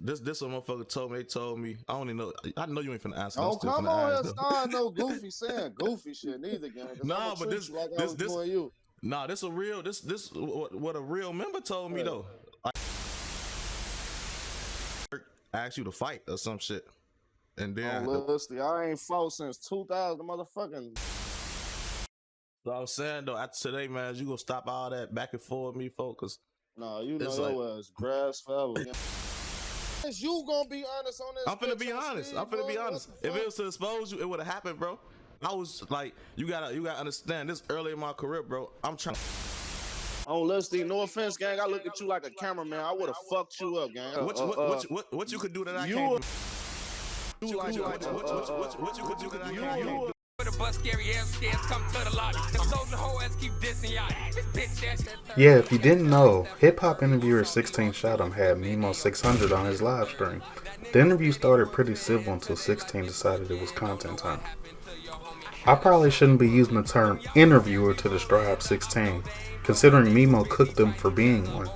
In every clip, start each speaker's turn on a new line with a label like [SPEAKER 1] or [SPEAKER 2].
[SPEAKER 1] This what motherfucker told me. They told me. I don't even know. I know you ain't finna ask.
[SPEAKER 2] Don't come on here starting no goofy saying goofy shit neither, gang. Cause
[SPEAKER 1] Nah,
[SPEAKER 2] I'ma
[SPEAKER 1] but
[SPEAKER 2] treat you like I was doing you.
[SPEAKER 1] Nah, this a real. This what a real member told me though. I asked you to fight or some shit, and then
[SPEAKER 2] I ain't fought since 2000, motherfucking.
[SPEAKER 1] So I'm saying though, after today, man, you gonna stop all that back and forth with me, folks?
[SPEAKER 2] No, you know your ass grass forever. You gonna be honest on this?
[SPEAKER 1] I'm finna be honest. I'm finna be honest. If it was to expose you, it would have happened, bro. I was like, you gotta understand this early in my career, bro. I'm trying.
[SPEAKER 2] On Lusty, no offense, gang. I look at you like a cameraman. I would have fucked you up, gang.
[SPEAKER 1] What you could do that I can't do? What you could do that I can't do?
[SPEAKER 3] Yeah, if you didn't know, Hip Hop Interviewer 16 Shot 'em had Mimo 600 on his live stream. The interview started pretty civil until 16 decided it was content time. I probably shouldn't be using the term interviewer to describe 16, considering Mimo cooked them for being one.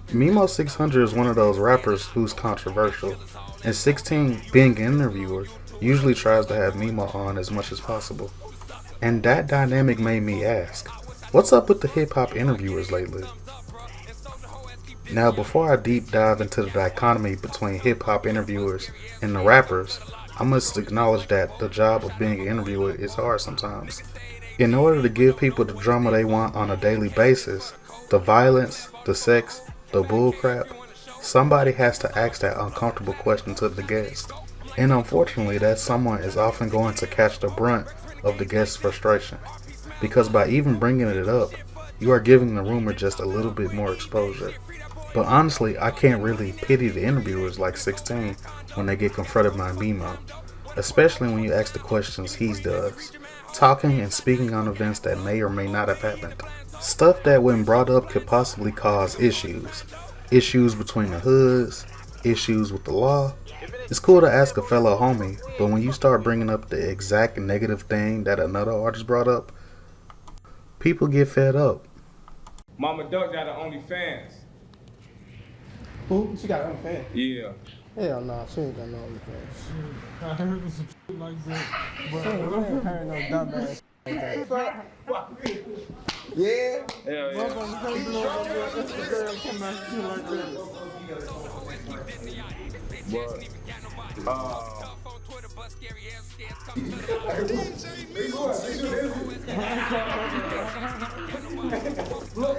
[SPEAKER 3] Mimo 600 is one of those rappers who's controversial, and 16, being an interviewer, usually tries to have Mimo on as much as possible. And that dynamic made me ask, what's up with the hip hop interviewers lately? Now, before I deep dive into the dichotomy between hip hop interviewers and the rappers, I must acknowledge that the job of being an interviewer is hard sometimes. In order to give people the drama they want on a daily basis, the violence, the sex, the bullcrap, somebody has to ask that uncomfortable question to the guest. And unfortunately, that someone is often going to catch the brunt of the guest's frustration. Because by even bringing it up, you are giving the rumor just a little bit more exposure. But honestly, I can't really pity the interviewers like 16 when they get confronted by Mimo. Especially when you ask the questions he does. Talking and speaking on events that may or may not have happened. Stuff that when brought up could possibly cause issues. Issues between the hoods, issues with the law. It's cool to ask a fellow homie, but when you start bringing up the exact negative thing that another artist brought up, people get fed up.
[SPEAKER 4] Mama Duck got an OnlyFans.
[SPEAKER 5] Who? She got an OnlyFans?
[SPEAKER 4] Yeah.
[SPEAKER 5] Hell no, she ain't got no OnlyFans.
[SPEAKER 6] I heard some shit like that. But
[SPEAKER 5] I ain't heard no dumbass like that.
[SPEAKER 6] Yeah?
[SPEAKER 4] Hell yeah.
[SPEAKER 6] Instagram come out shit like
[SPEAKER 5] that.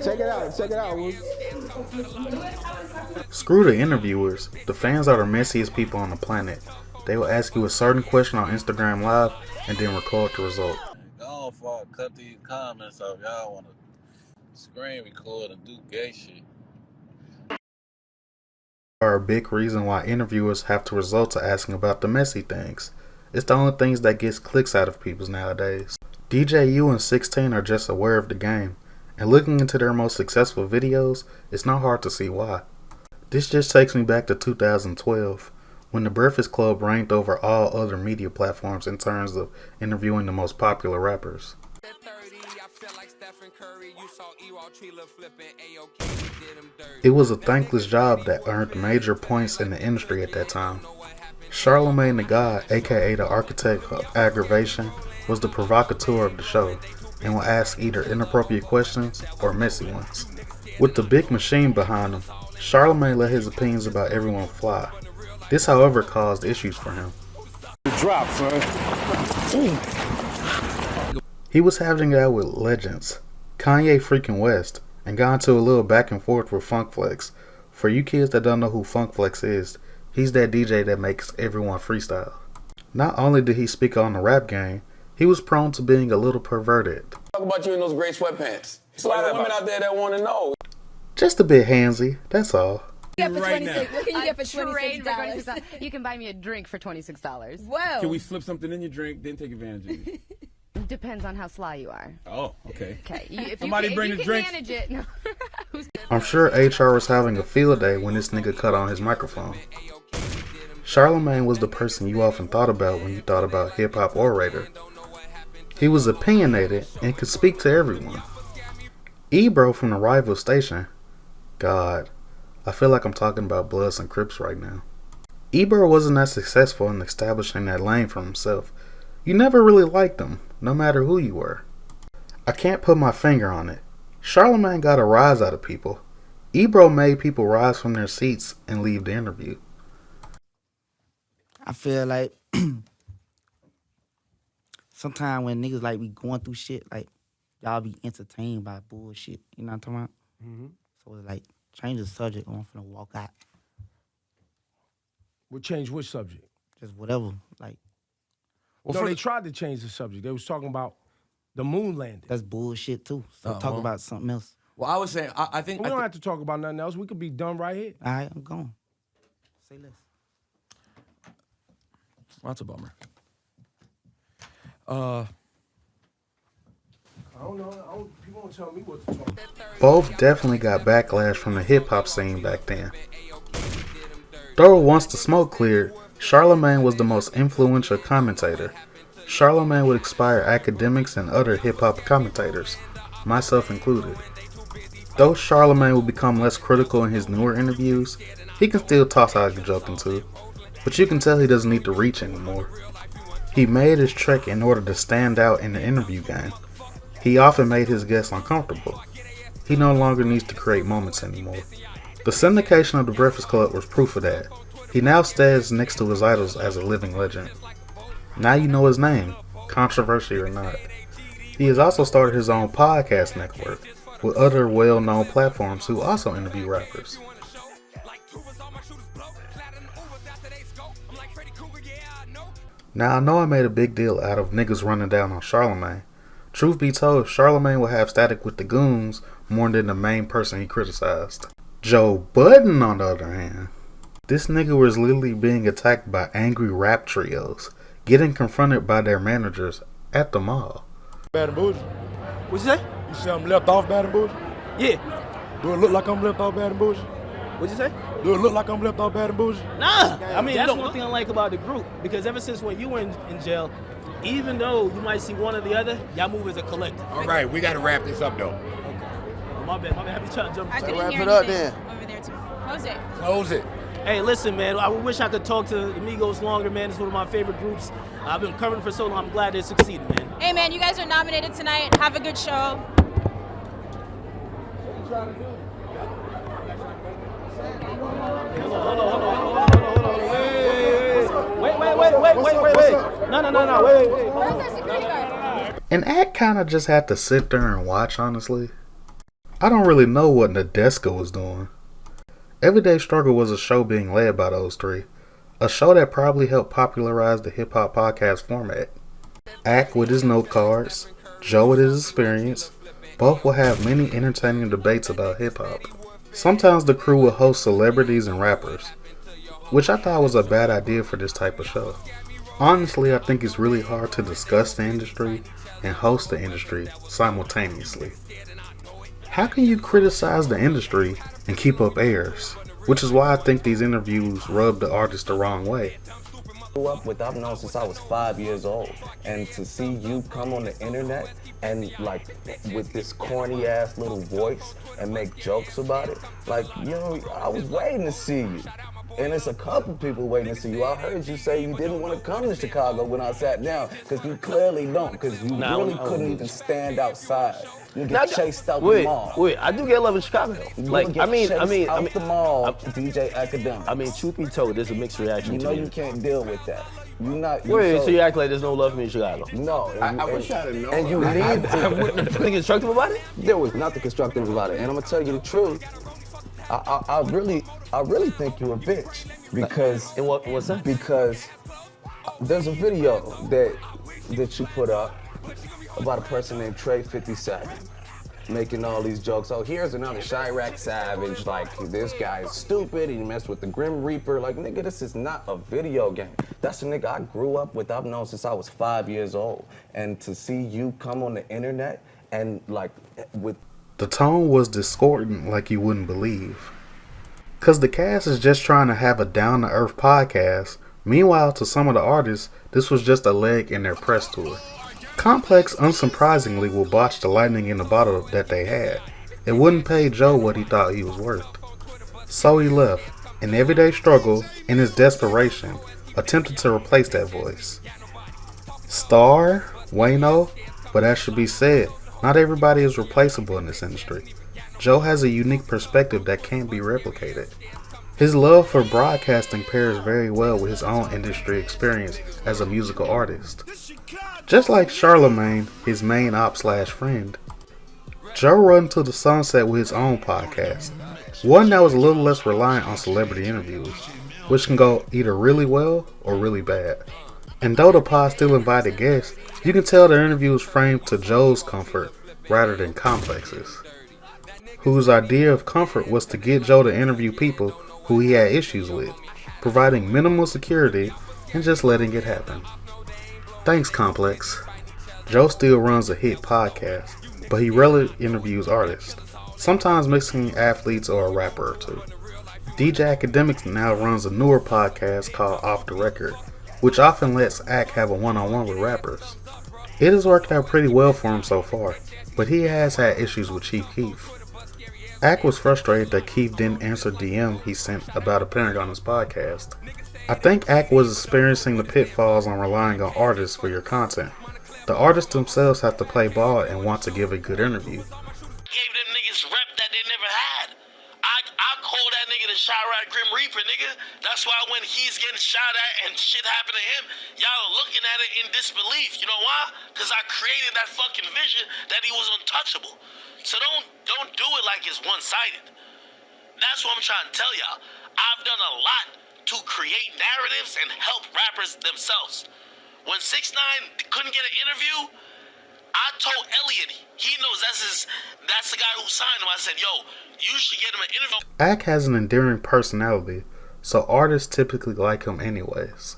[SPEAKER 5] Check it out. Check it out.
[SPEAKER 3] Screw the interviewers. The fans are the messiest people on the planet. They will ask you a certain question on Instagram Live and then record the result.
[SPEAKER 7] Go for cut these comments off. Y'all want to screen record and do gay shit.
[SPEAKER 3] Are a big reason why interviewers have to resort to asking about the messy things. It's the only things that gets clicks out of people nowadays. DJU and 16 are just aware of the game, and looking into their most successful videos, it's not hard to see why. This just takes me back to 2012, when the Breakfast Club ranked over all other media platforms in terms of interviewing the most popular rappers. It was a thankless job that earned major points in the industry at that time. Charlamagne the God, aka the architect of aggravation, was the provocateur of the show and would ask either inappropriate questions or messy ones. With the big machine behind him, Charlamagne let his opinions about everyone fly. This, however, caused issues for him.
[SPEAKER 2] Drop, son.
[SPEAKER 3] He was having it out with legends, Kanye freaking West, and got into a little back and forth with Funk Flex. For you kids that don't know who Funk Flex is, he's that DJ that makes everyone freestyle. Not only did he speak on the rap game, he was prone to being a little perverted.
[SPEAKER 8] Talk about you in those gray sweatpants. There's a lot of women out there that want to know.
[SPEAKER 3] Just a bit handsy, that's all.
[SPEAKER 9] Right now. What can you get for $26? You can buy me a drink for $26.
[SPEAKER 6] Whoa. Can we slip something in your drink, then take advantage of you?
[SPEAKER 9] Depends on how sly you are.
[SPEAKER 6] Oh, okay.
[SPEAKER 9] Okay. If
[SPEAKER 6] Somebody bring the drinks.
[SPEAKER 9] Manage it. No.
[SPEAKER 3] I'm sure HR was having a field day when this nigga cut on his microphone. Charlamagne was the person you often thought about when you thought about hip-hop orator. He was opinionated and could speak to everyone. Ebro from the rival station. God, I feel like I'm talking about Bloods and Crips right now. Ebro wasn't that successful in establishing that lane for himself. You never really liked him, no matter who you were. I can't put my finger on it. Charlamagne got a rise out of people. Ebro made people rise from their seats and leave the interview.
[SPEAKER 10] I feel like sometimes when niggas like be going through shit, like y'all be entertained by bullshit. You know what I'm talking about?
[SPEAKER 11] Mm-hmm.
[SPEAKER 10] So it's like change the subject. I'm finna walk out.
[SPEAKER 11] We'll change which subject?
[SPEAKER 10] Just whatever. Like,
[SPEAKER 11] Well, no, they tried to change the subject. They was talking about the moon landing.
[SPEAKER 10] That's bullshit too. So talk about something else.
[SPEAKER 12] Well, I was saying, I think
[SPEAKER 11] we don't have to talk about nothing else. We could be done right here.
[SPEAKER 10] All right, I'm going. Say less.
[SPEAKER 12] Well, that's a bummer.
[SPEAKER 11] I don't know. People won't tell me what to talk about.
[SPEAKER 3] Both definitely got backlash from the hip-hop scene back then. Though once the smoke cleared, Charlamagne was the most influential commentator. Charlamagne would inspire academics and other hip-hop commentators, myself included. Though Charlamagne will become less critical in his newer interviews, he can still toss out a joke and two, but you can tell he doesn't need to reach anymore. He made his trek in order to stand out in the interview game. He often made his guests uncomfortable. He no longer needs to create moments anymore. The syndication of The Breakfast Club was proof of that. He now stands next to his idols as a living legend. Now you know his name, controversy or not. He has also started his own podcast network with other well-known platforms who also interview rappers. Now I know I made a big deal out of niggas running down on Charlamagne. Truth be told, Charlamagne will have static with the goons more than the main person he criticized. Joe Budden, on the other hand, this nigga was literally being attacked by angry rap trios, getting confronted by their managers at the mall.
[SPEAKER 13] Bad and bougie.
[SPEAKER 5] What'd you say?
[SPEAKER 13] You say I'm left off bad and bougie?
[SPEAKER 5] Yeah.
[SPEAKER 13] Do it look like I'm left off bad and bougie?
[SPEAKER 5] What'd you say?
[SPEAKER 13] Do it look like I'm left off bad and bougie?
[SPEAKER 5] Nah. I mean, that's one thing I like about the group, because ever since when you were in jail, even though you might see one or the other, y'all move as a collective.
[SPEAKER 14] All right, we got to wrap this up, though.
[SPEAKER 5] Oh, my bad. I be trying to jump.
[SPEAKER 9] I couldn't
[SPEAKER 2] wrap
[SPEAKER 9] hear
[SPEAKER 2] it up
[SPEAKER 9] anything
[SPEAKER 2] then.
[SPEAKER 9] over there too. Close it.
[SPEAKER 14] Close it.
[SPEAKER 5] Hey, listen, man. I wish I could talk to the Migos longer, man. It's one of my favorite groups. I've been covering for so long. I'm glad they succeeded, man.
[SPEAKER 9] Hey, man, you guys are nominated tonight. Have a good show. Wait. No. Wait. Where's that security guard?
[SPEAKER 3] And Act kinda just had to sit there and watch, honestly. I don't really know what Nadeska was doing. Everyday Struggle was a show being led by those three. A show that probably helped popularize the hip-hop podcast format. Act with his note cards, Joe with his experience, both will have many entertaining debates about hip-hop. Sometimes the crew will host celebrities and rappers, which I thought was a bad idea for this type of show. Honestly, I think it's really hard to discuss the industry and host the industry simultaneously. How can you criticize the industry and keep up airs? Which is why I think these interviews rub the artist the wrong way.
[SPEAKER 15] Grew up with, I've known since I was 5 years old, and to see you come on the internet and like with this corny ass little voice and make jokes about it, like, you know, I was waiting to see you. And it's a couple people waiting to see you. I heard you say you didn't want to come to Chicago when I sat down, because you clearly don't, because you really couldn't even stand outside. You get chased out the mall.
[SPEAKER 5] Wait, I do get love in Chicago. Like, I mean,
[SPEAKER 15] out the mall, DJ Academics.
[SPEAKER 5] I mean, truth be told, there's a mixed reaction.
[SPEAKER 15] You know you can't deal with that.
[SPEAKER 5] So you act like there's no love for me in Chicago?
[SPEAKER 15] No.
[SPEAKER 14] I wish I'd have known.
[SPEAKER 15] And you need to.
[SPEAKER 5] I wouldn't have been constructive about it?
[SPEAKER 15] There was nothing constructive about it. And I'm gonna tell you the truth. I really think you're a bitch, because.
[SPEAKER 5] And what's that?
[SPEAKER 15] Because there's a video that you put up about a person named Trey 57 making all these jokes. Oh, here's another Chirac Savage. Like, this guy is stupid. He messed with the Grim Reaper. Like, nigga, this is not a video game. That's a nigga I grew up with. I've known since I was 5 years old. And to see you come on the internet and like with.
[SPEAKER 3] The tone was discordant like you wouldn't believe. Cause the cast is just trying to have a down-to-earth podcast. Meanwhile, to some of the artists, this was just a leg in their press tour. Complex, unsurprisingly, will botch the lightning in the bottle that they had. It wouldn't pay Joe what he thought he was worth. So he left, in everyday struggle, in his desperation, attempted to replace that voice. Star, Wayno, but that should be said, not everybody is replaceable in this industry. Joe has a unique perspective that can't be replicated. His love for broadcasting pairs very well with his own industry experience as a musical artist. Just like Charlemagne, his main op/friend, Joe run to the sunset with his own podcast, one that was a little less reliant on celebrity interviews, which can go either really well or really bad. And though the pod still invited guests, you can tell the interview was framed to Joe's comfort rather than Complex's, whose idea of comfort was to get Joe to interview people who he had issues with, providing minimal security and just letting it happen. Thanks, Complex. Joe still runs a hit podcast, but he rarely interviews artists, sometimes mixing athletes or a rapper or two. DJ Academics now runs a newer podcast called Off the Record, which often lets Ak have a one-on-one with rappers. It has worked out pretty well for him so far, but he has had issues with Chief Keef. Ak was frustrated that Keef didn't answer DM he sent about appearing on his podcast. I think Ak was experiencing the pitfalls on relying on artists for your content. The artists themselves have to play ball and want to give a good interview.
[SPEAKER 16] Gave them niggas rep that they never had. I call that nigga the Chirac Grim Reaper, nigga. That's why when he's getting shot at and shit happen to him, y'all are looking at it in disbelief. You know why? Because I created that fucking vision that he was untouchable. So don't do it like it's one-sided. That's what I'm trying to tell y'all. I've done a lot to create narratives and help rappers themselves. When 6ix9ine couldn't get an interview, I told Elliot, he knows that's the guy who signed him. I said, yo, you should get him an interview.
[SPEAKER 3] Ak has an endearing personality, so artists typically like him anyways.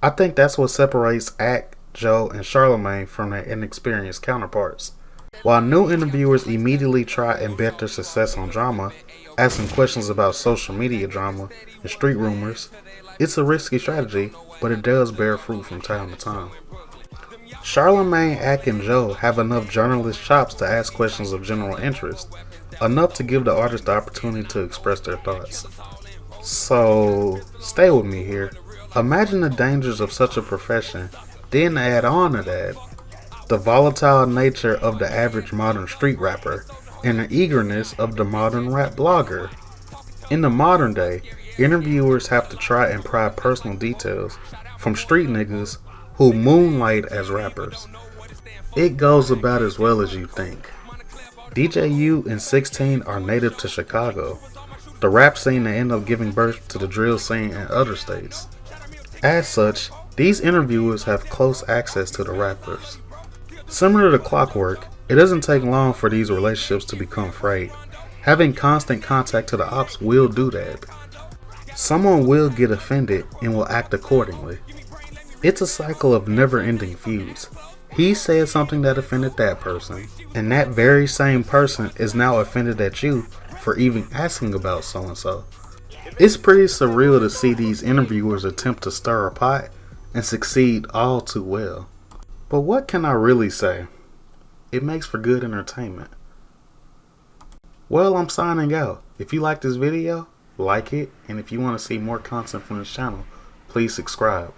[SPEAKER 3] I think that's what separates Ak, Joe, and Charlemagne from their inexperienced counterparts. While new interviewers immediately try and bet their success on drama, asking questions about social media drama and street rumors, it's a risky strategy, but it does bear fruit from time to time. Charlemagne, Ak, and Joe have enough journalist chops to ask questions of general interest, enough to give the artist the opportunity to express their thoughts. So, stay with me here. Imagine the dangers of such a profession, then add on to that the volatile nature of the average modern street rapper and the eagerness of the modern rap blogger. In the modern day, interviewers have to try and pry personal details from street niggas who moonlight as rappers. It goes about as well as you think. DJU and 16 are native to Chicago, the rap scene that ended up giving birth to the drill scene in other states. As such, these interviewers have close access to the rappers. Similar to Clockwork, it doesn't take long for these relationships to become frayed. Having constant contact to the ops will do that. Someone will get offended and will act accordingly. It's a cycle of never-ending feuds. He said something that offended that person, and that very same person is now offended at you for even asking about so-and-so. It's pretty surreal to see these interviewers attempt to stir a pot and succeed all too well. But what can I really say? It makes for good entertainment. Well, I'm signing out. If you like this video, like it, and if you want to see more content from this channel, please subscribe.